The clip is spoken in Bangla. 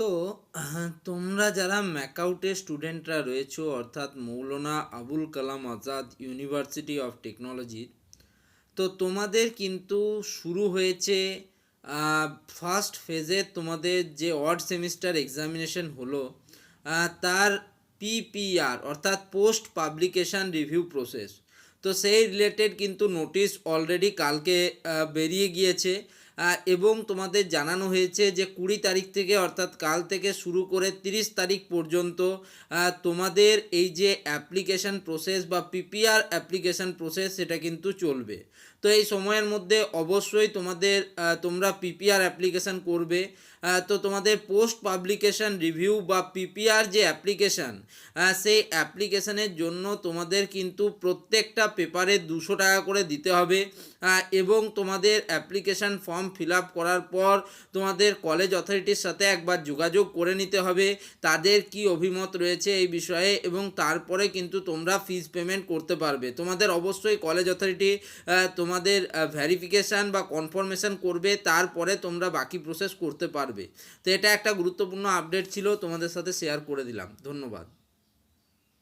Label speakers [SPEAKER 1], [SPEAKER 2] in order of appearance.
[SPEAKER 1] তো তোমরা যারা ম্যাকাউটে স্টুডেন্টরা রয়েছো অর্থাৎ Maulana Abul Kalam Azad university of technology, তো তোমাদের কিন্তু শুরু হয়েছে ফার্স্ট ফেজে তোমাদের যে অড সেমিস্টার এক্সামিনেশন হলো তার পিপিআর অর্থাৎ পোস্ট পাবলিকেশান রিভিউ প্রসেস। তো সেই রিলেটেড কিন্তু নোটিশ অলরেডি কালকে বেরিয়ে গিয়েছে এবং তোমাদের জানানো হয়েছে যে 20 তারিখ থেকে অর্থাৎ কাল থেকে শুরু করে 30 তারিখ পর্যন্ত তোমাদের এই যে অ্যাপ্লিকেশান প্রসেস বা পিপিআর অ্যাপ্লিকেশান প্রসেস সেটা কিন্তু চলবে। তো এই সময়ের মধ্যে অবশ্যই তোমরা পিপিআর অ্যাপ্লিকেশান করবে। তো তোমাদের পোস্ট পাবলিকেশান রিভিউ বা পিপিআর যে অ্যাপ্লিকেশান সেই অ্যাপ্লিকেশানের জন্য তোমাদের কিন্তু প্রত্যেকটা পেপারে 200 টাকা করে দিতে হবে এবং তোমাদের অ্যাপ্লিকেশান ফর্ম ফিল আপ করার পর তোমাদের কলেজ অথরিটির সাথে একবার যোগাযোগ করে নিতে হবে তাদের কি অভিমত রয়েছে এই বিষয়ে, এবং তারপরে কিন্তু তোমরা ফিজ পেমেন্ট করতে পারবে। তোমাদের অবশ্যই কলেজ অথরিটি তোমাদের ভেরিফিকেশান বা কনফার্মেশান করবে, তারপরে তোমরা বাকি প্রসেস করতে পারবে। তো এটা একটা গুরুত্বপূর্ণ আপডেট ছিল, তোমাদের সাথে শেয়ার করে দিলাম। ধন্যবাদ।